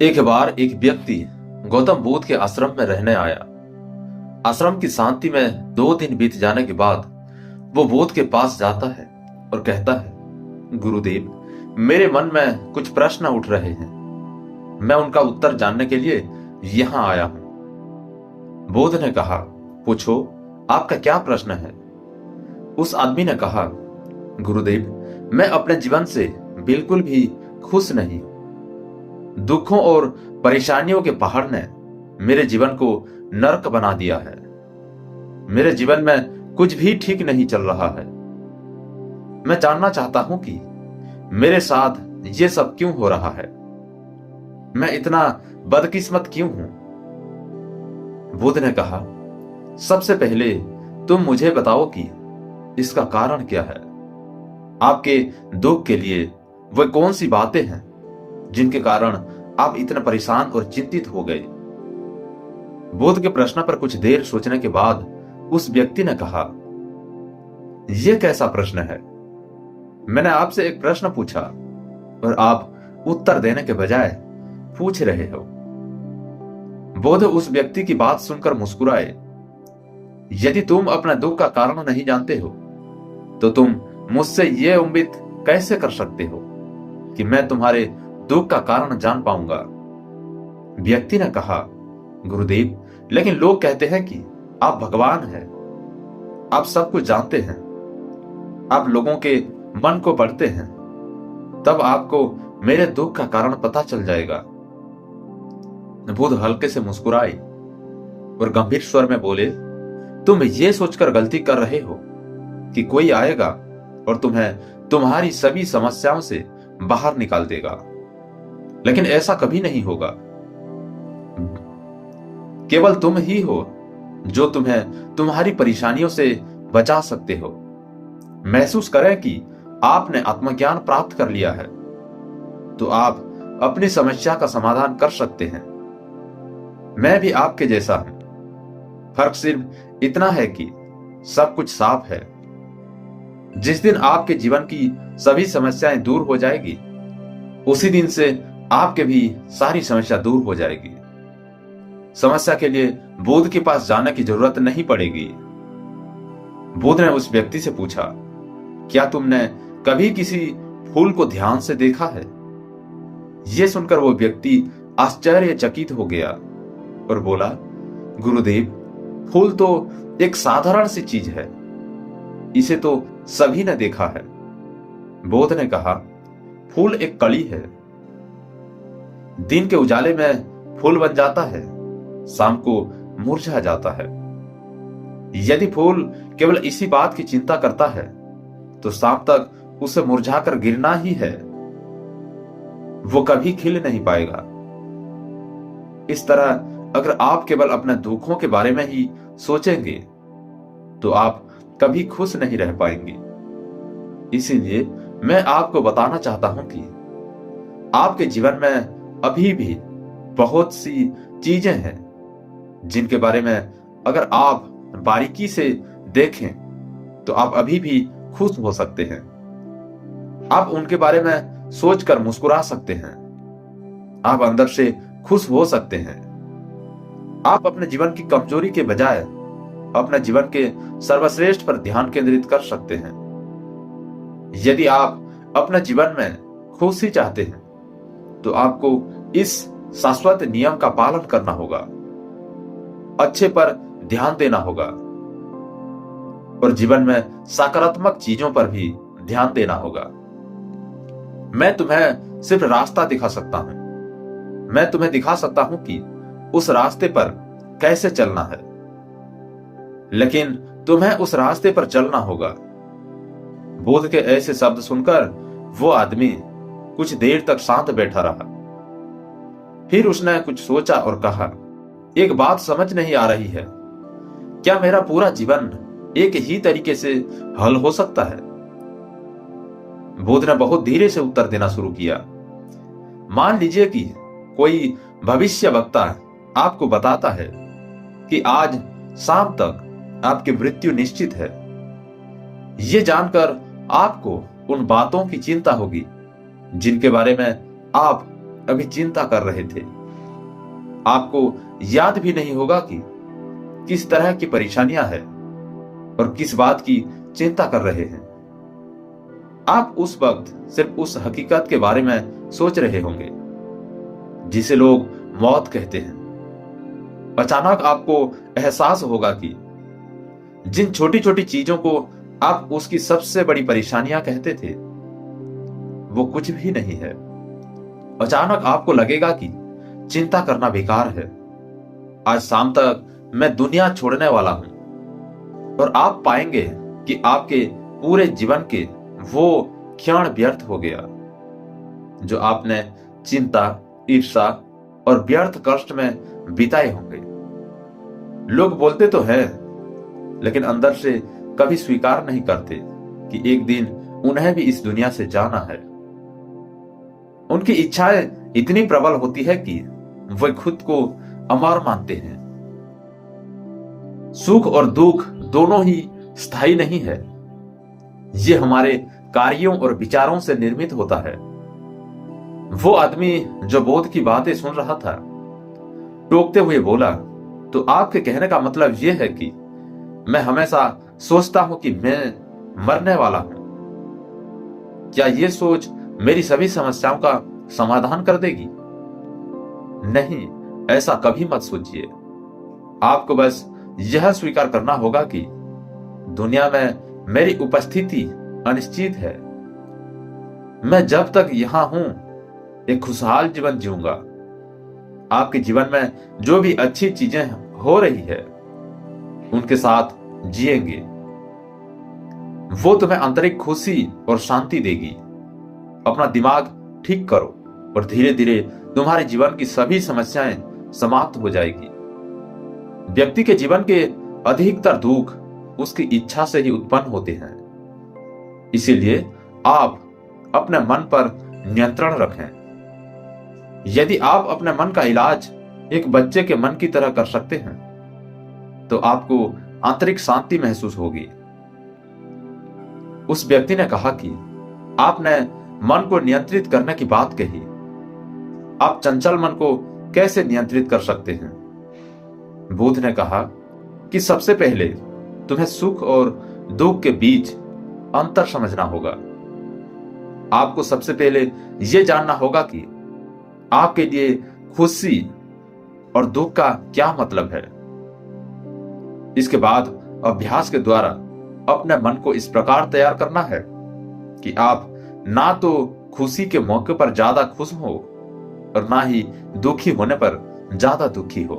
एक बार एक व्यक्ति गौतम बुद्ध के आश्रम में रहने आया। आश्रम की शांति में 2 दिन बीत जाने के बाद वो बुद्ध के पास जाता है और कहता है, गुरुदेव, मेरे मन में कुछ प्रश्न उठ रहे हैं। मैं उनका उत्तर जानने के लिए यहां आया हूं। बुद्ध ने कहा, पूछो, आपका क्या प्रश्न है? उस आदमी ने कहा, गुरुदेव, मैं अपने जीवन से बिल्कुल भी खुश नहीं। दुखों और परेशानियों के पहाड़ ने मेरे जीवन को नरक बना दिया है। मेरे जीवन में कुछ भी ठीक नहीं चल रहा है। मैं जानना चाहता हूं कि मेरे साथ ये सब क्यों हो रहा है। मैं इतना बदकिस्मत क्यों हूं? बुद्ध ने कहा, सबसे पहले तुम मुझे बताओ कि इसका कारण क्या है। आपके दुख के लिए वह कौन सी बातें हैं जिनके कारण आप इतने परेशान और चिंतित हो गए? बुद्ध के प्रश्न पर कुछ देर सोचने के बाद उस व्यक्ति ने कहा, यह कैसा प्रश्न है? मैंने आपसे एक प्रश्न पूछा और आप उत्तर देने के बजाय पूछ रहे हो। बुद्ध उस व्यक्ति की बात सुनकर मुस्कुराए। यदि तुम अपने दुख का कारण नहीं जानते हो तो तुम मुझसे यह उम्मीद कैसे कर सकते हो कि मैं तुम्हारे दुख का कारण जान पाऊंगा? व्यक्ति ने कहा, गुरुदेव, लेकिन लोग कहते हैं कि आप भगवान हैं। आप सब कुछ जानते हैं। आप लोगों के मन को पढ़ते हैं। तब आपको मेरे दुख का कारण पता चल जाएगा। बुद्ध हल्के से मुस्कुराए और गंभीर स्वर में बोले, तुम ये सोचकर गलती कर रहे हो कि कोई आएगा और तुम्हें तुम्हारी सभी समस्याओं से बाहर निकाल देगा। लेकिन ऐसा कभी नहीं होगा। केवल तुम ही हो जो तुम्हें तुम्हारी परेशानियों से बचा सकते हो। महसूस करें कि आपने आत्मज्ञान प्राप्त कर लिया है तो आप अपनी समस्या का समाधान कर सकते हैं। मैं भी आपके जैसा हूं। फर्क सिर्फ इतना है कि सब कुछ साफ है। जिस दिन आपके जीवन की सभी समस्याएं दूर हो जाएगी, उसी दिन से आपके भी सारी समस्या दूर हो जाएगी। समस्या के लिए बुद्ध के पास जाने की जरूरत नहीं पड़ेगी। बुद्ध ने उस व्यक्ति से पूछा, क्या तुमने कभी किसी फूल को ध्यान से देखा है? यह सुनकर वो व्यक्ति आश्चर्यचकित हो गया और बोला, गुरुदेव, फूल तो एक साधारण सी चीज है। इसे तो सभी ने देखा है। बुद्ध ने कहा, फूल एक कली है। दिन के उजाले में फूल बन जाता है, शाम को मुरझा जाता है। यदि फूल केवल इसी बात की चिंता करता है तो शाम तक उसे मुरझाकर गिरना ही है। वो कभी खिल नहीं पाएगा। इस तरह अगर आप केवल अपने दुखों के बारे में ही सोचेंगे तो आप कभी खुश नहीं रह पाएंगे। इसीलिए मैं आपको बताना चाहता हूं कि आपके जीवन में अभी भी बहुत सी चीजें हैं जिनके बारे में अगर आप बारीकी से देखें तो आप अभी भी खुश हो सकते हैं। आप उनके बारे में सोचकर मुस्कुरा सकते हैं। आप अंदर से खुश हो सकते हैं। आप अपने जीवन की कमजोरी के बजाय अपने जीवन के सर्वश्रेष्ठ पर ध्यान केंद्रित कर सकते हैं। यदि आप अपने जीवन में खुशी चाहते हैं तो आपको इस शाश्वत नियम का पालन करना होगा, अच्छे पर ध्यान देना होगा और जीवन में सकारात्मक चीजों पर भी ध्यान देना होगा। मैं तुम्हें सिर्फ रास्ता दिखा सकता हूं। मैं तुम्हें दिखा सकता हूं कि उस रास्ते पर कैसे चलना है, लेकिन तुम्हें उस रास्ते पर चलना होगा। बुद्ध के ऐसे शब्द सुनकर वो आदमी कुछ देर तक शांत बैठा रहा। फिर उसने कुछ सोचा और कहा, एक बात समझ नहीं आ रही है। क्या मेरा पूरा जीवन एक ही तरीके से हल हो सकता है? बुद्ध ने बहुत धीरे से उत्तर देना शुरू किया। मान लीजिए कि कोई भविष्य वक्ता आपको बताता है कि आज शाम तक आपकी मृत्यु निश्चित है। यह जानकर आपको उन बातों की चिंता होगी जिनके बारे में आप अभी चिंता कर रहे थे। आपको याद भी नहीं होगा कि किस तरह की परेशानियां हैं और किस बात की चिंता कर रहे हैं। आप उस वक्त सिर्फ उस हकीकत के बारे में सोच रहे होंगे जिसे लोग मौत कहते हैं। अचानक आपको एहसास होगा कि जिन छोटी छोटी चीजों को आप उसकी सबसे बड़ी परेशानियां कहते थे वो कुछ भी नहीं है। अचानक आपको लगेगा कि चिंता करना बेकार है। आज शाम तक मैं दुनिया छोड़ने वाला हूं और आप पाएंगे कि आपके पूरे जीवन के वो क्षण व्यर्थ हो गया जो आपने चिंता, ईर्ष्या और व्यर्थ कष्ट में बिताए होंगे। लोग बोलते तो है लेकिन अंदर से कभी स्वीकार नहीं करते कि एक दिन उन्हें भी इस दुनिया से जाना है। उनकी इच्छाएं इतनी प्रबल होती है कि वे खुद को अमर मानते हैं। सुख और दुख दोनों ही स्थायी नहीं है। ये हमारे कार्यों और विचारों से निर्मित होता है। वो आदमी जो बोध की बातें सुन रहा था टोकते हुए बोला, तो आपके कहने का मतलब यह है कि मैं हमेशा सोचता हूं कि मैं मरने वाला हूं। क्या यह सोच मेरी सभी समस्याओं का समाधान कर देगी? नहीं, ऐसा कभी मत सोचिए। आपको बस यह स्वीकार करना होगा कि दुनिया में मेरी उपस्थिति अनिश्चित है। मैं जब तक यहां हूं एक खुशहाल जीवन जीऊंगा। आपके जीवन में जो भी अच्छी चीजें हो रही है उनके साथ जिएंगे। वो तुम्हें आंतरिक खुशी और शांति देगी। अपना दिमाग ठीक करो और धीरे धीरे तुम्हारे जीवन की सभी समस्याएं समाप्त हो जाएगी। व्यक्ति के जीवन के अधिकतर दुख उसकी इच्छा से ही उत्पन्न होते हैं। इसीलिए आप अपने मन पर नियंत्रण रखें। यदि आप अपने मन का इलाज एक बच्चे के मन की तरह कर सकते हैं तो आपको आंतरिक शांति महसूस होगी। उस व्यक्ति ने कहा कि आपने मन को नियंत्रित करने की बात कही। आप चंचल मन को कैसे नियंत्रित कर सकते हैं? बुद्ध ने कहा कि सबसे पहले तुम्हें सुख और दुख के बीच अंतर समझना होगा। आपको सबसे पहले यह जानना होगा कि आपके लिए खुशी और दुख का क्या मतलब है। इसके बाद अभ्यास के द्वारा अपने मन को इस प्रकार तैयार करना है कि आप ना तो खुशी के मौके पर ज्यादा खुश हो और ना ही दुखी होने पर ज्यादा दुखी हो।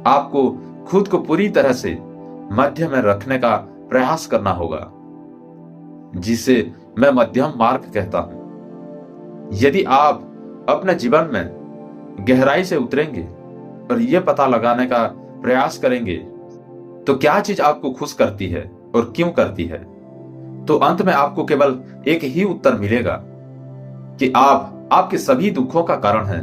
आपको खुद को पूरी तरह से मध्य में रखने का प्रयास करना होगा, जिसे मैं मध्यम मार्ग कहता हूं। यदि आप अपने जीवन में गहराई से उतरेंगे और यह पता लगाने का प्रयास करेंगे तो क्या चीज आपको खुश करती है और क्यों करती है, तो अंत में आपको केवल एक ही उत्तर मिलेगा कि आप आपके सभी दुखों का कारण हैं।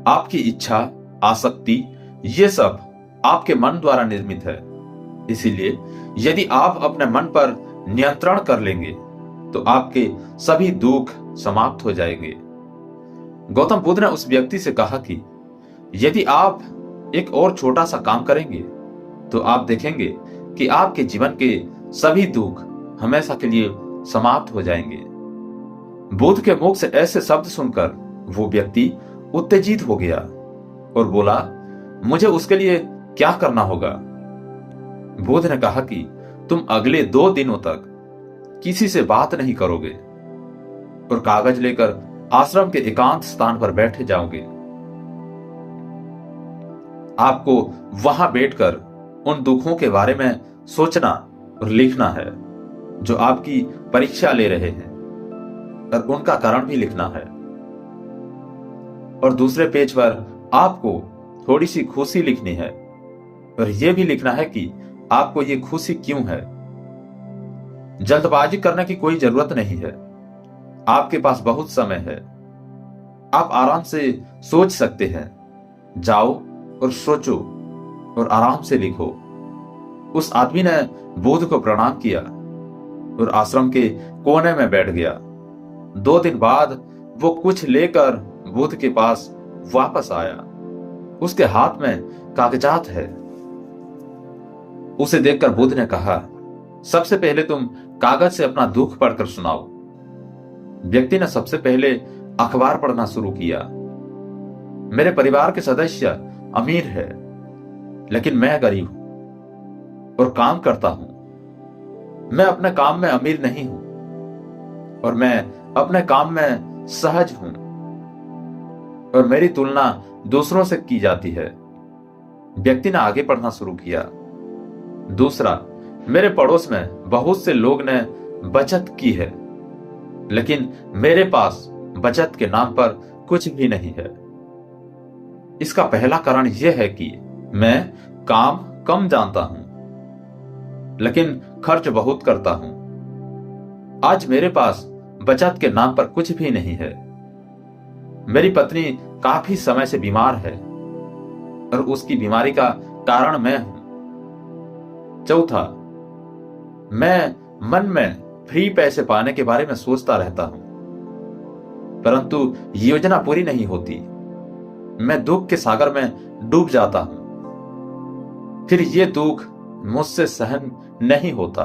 आपकी इच्छा, आसक्ति, ये सब आपके मन द्वारा निर्मित है। इसीलिए यदि आप अपने मन पर नियंत्रण कर लेंगे तो आपके सभी दुख समाप्त हो जाएंगे। गौतम बुद्ध ने उस व्यक्ति से कहा कि यदि आप एक और छोटा सा काम करेंगे तो आप देखेंगे कि आपके जीवन के सभी दुख हमेशा के लिए समाप्त हो जाएंगे। बुद्ध के मुख से ऐसे शब्द सुनकर वो व्यक्ति उत्तेजित हो गया और बोला, मुझे उसके लिए क्या करना होगा? बुद्ध ने कहा कि तुम अगले 2 दिनों तक किसी से बात नहीं करोगे और कागज लेकर आश्रम के एकांत स्थान पर बैठे जाओगे। आपको वहां बैठकर उन दुखों के बारे में सोचना और लिखना है जो आपकी परीक्षा ले रहे हैं, और उनका कारण भी लिखना है। और दूसरे पेज पर आपको थोड़ी सी खुशी लिखनी है और यह भी लिखना है कि आपको ये खुशी क्यों है। जल्दबाजी करने की कोई जरूरत नहीं है। आपके पास बहुत समय है। आप आराम से सोच सकते हैं। जाओ और सोचो और आराम से लिखो। उस आदमी ने बुद्ध को प्रणाम किया और आश्रम के कोने में बैठ गया। 2 दिन बाद वो कुछ लेकर बुद्ध के पास वापस आया। उसके हाथ में कागजात है। उसे देखकर बुद्ध ने कहा, सबसे पहले तुम कागज से अपना दुख पढ़कर सुनाओ। व्यक्ति ने सबसे पहले अखबार पढ़ना शुरू किया। मेरे परिवार के सदस्य अमीर है, लेकिन मैं गरीब हूं और काम करता हूं। मैं अपने काम में अमीर नहीं हूं और मैं अपने काम में सहज हूं और मेरी तुलना दूसरों से की जाती है। व्यक्ति ने आगे पढ़ना शुरू किया। दूसरा, मेरे पड़ोस में बहुत से लोग ने बचत की है, लेकिन मेरे पास बचत के नाम पर कुछ भी नहीं है। इसका पहला कारण यह है कि मैं काम कम जानता हूं, लेकिन खर्च बहुत करता हूं। आज मेरे पास बचत के नाम पर कुछ भी नहीं है। मेरी पत्नी काफी समय से बीमार है और उसकी बीमारी का कारण मैं हूं। चौथा, मैं मन में फ्री पैसे पाने के बारे में सोचता रहता हूं, परंतु योजना पूरी नहीं होती। मैं दुख के सागर में डूब जाता हूं, फिर ये दुख मुझसे सहन नहीं होता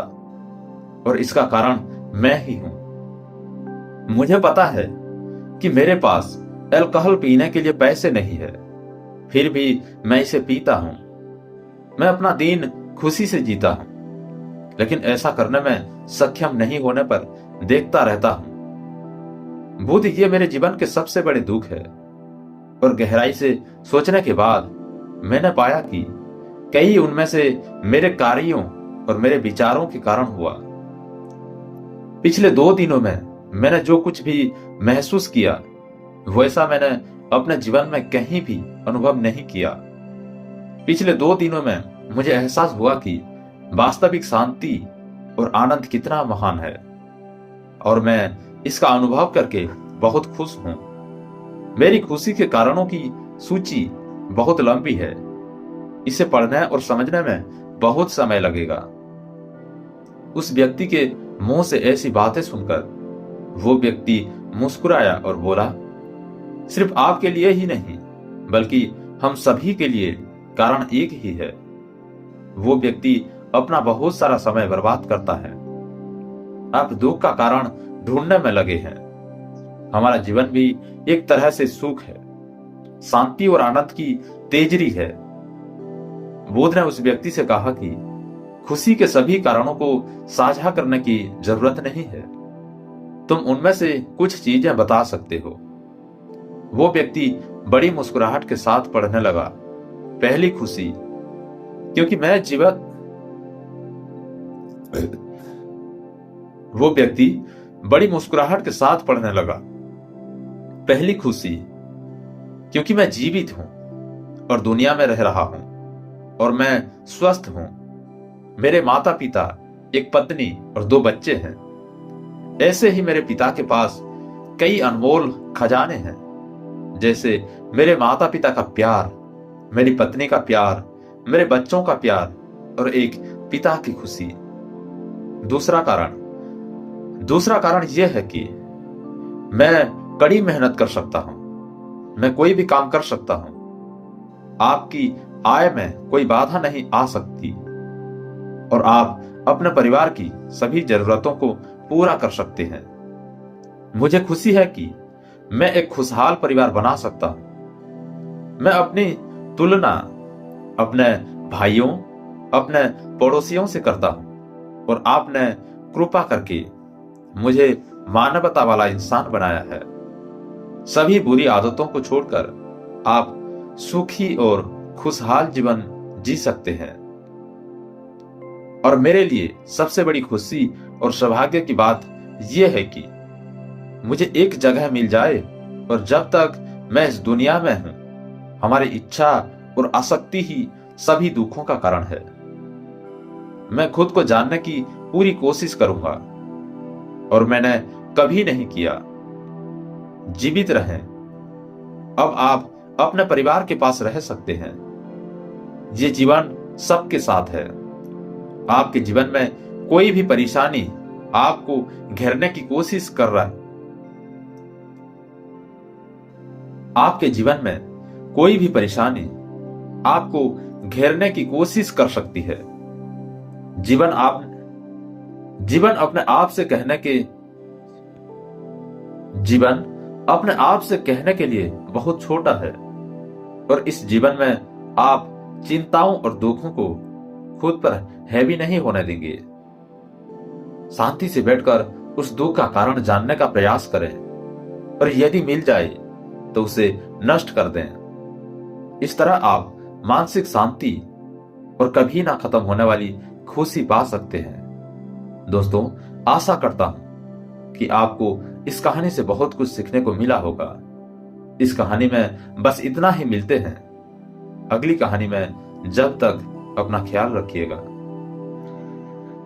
और इसका कारण मैं ही हूं। मुझे पता है कि मेरे पास अल्कोहल पीने के लिए पैसे नहीं है, फिर भी मैं इसे पीता हूं। मैं अपना दिन खुशी से जीता हूं, लेकिन ऐसा करने में सक्षम नहीं होने पर देखता रहता हूं। बुद्ध, ये मेरे जीवन के सबसे बड़े दुख है और गहराई से सोचने के बाद मैंने पाया कि कई उनमें से मेरे कार्यों और मेरे विचारों के कारण हुआ। पिछले 2 दिनों में मैंने जो कुछ भी महसूस किया, वैसा मैंने अपने जीवन में कहीं भी अनुभव नहीं किया। पिछले 2 दिनों में मुझे एहसास हुआ कि वास्तविक शांति और आनंद कितना महान है और मैं इसका अनुभव करके बहुत खुश हूं। मेरी खुशी के कारणों की सूची बहुत लंबी है। इसे पढ़ने और समझने में बहुत समय लगेगा। उस व्यक्ति के मुंह से ऐसी बातें सुनकर वो व्यक्ति मुस्कुराया और बोला, सिर्फ आपके लिए ही नहीं, बल्कि हम सभी के लिए कारण एक ही है। वो व्यक्ति अपना बहुत सारा समय बर्बाद करता है। आप दुख का कारण ढूंढने में लगे हैं। हमारा जीवन भी एक तरह से सुख है, शांति और आनंद की तेजरी है। बुद्ध ने उस व्यक्ति से कहा कि खुशी के सभी कारणों को साझा करने की जरूरत नहीं है। तुम उनमें से कुछ चीजें बता सकते हो। वो व्यक्ति बड़ी मुस्कुराहट के साथ पढ़ने लगा। पहली खुशी, क्योंकि मैं जीवित। वो व्यक्ति बड़ी मुस्कुराहट के साथ पढ़ने लगा। पहली खुशी, क्योंकि मैं जीवित हूं और दुनिया में रह रहा हूं और मैं स्वस्थ हूं। मेरे माता पिता, एक पत्नी और 2 बच्चे हैं। ऐसे ही मेरे पिता के पास कई अनमोल खजाने हैं, जैसे मेरे माता पिता का प्यार, मेरी पत्नी का प्यार, मेरे बच्चों का प्यार और एक पिता की खुशी। दूसरा कारण यह है कि मैं कड़ी मेहनत कर सकता हूं। मैं कोई भी काम कर सकता हूं। आपकी आय में कोई बाधा नहीं आ सकती और आप अपने परिवार की सभी जरूरतों को पूरा कर सकते हैं। मुझे खुशी है कि मैं एक खुशहाल परिवार बना सकता हूं। मैं अपनी तुलना अपने भाइयों, अपने पड़ोसियों से करता हूं और आपने कृपा करके मुझे मानवता वाला इंसान बनाया है। सभी बुरी आदतों को छोड़कर आप सुखी और खुशहाल जीवन जी सकते हैं। और मेरे लिए सबसे बड़ी खुशी और सौभाग्य की बात यह है कि मुझे एक जगह मिल जाए और जब तक मैं इस दुनिया में हूं, हमारी इच्छा और आसक्ति ही सभी दुखों का कारण है। मैं खुद को जानने की पूरी कोशिश करूंगा और मैंने कभी नहीं किया। जीवित रहें। अब आप अपने परिवार के पास रह सकते हैं। ये जीवन सबके साथ है। आपके जीवन में कोई भी परेशानी आपको घेरने की कोशिश कर रहा है, आपके जीवन में कोई भी परेशानी आपको घेरने की कोशिश कर सकती है। जीवन आप जीवन अपने आप से कहने के जीवन अपने आप से कहने के लिए बहुत छोटा है, और इस जीवन में आप चिंताओं और दुखों को खुद पर हैवी नहीं होने देंगे। शांति से बैठकर उस दुख का कारण जानने का प्रयास करें, और यदि मिल जाए तो उसे नष्ट कर दें। इस तरह आप मानसिक शांति और कभी ना खत्म होने वाली खुशी पा सकते हैं। दोस्तों, आशा करता हूं कि आपको इस कहानी से बहुत कुछ सीखने को मिला होगा। इस कहानी में बस इतना ही मिलते हैं अगली कहानी में। जब तक अपना ख्याल रखिएगा।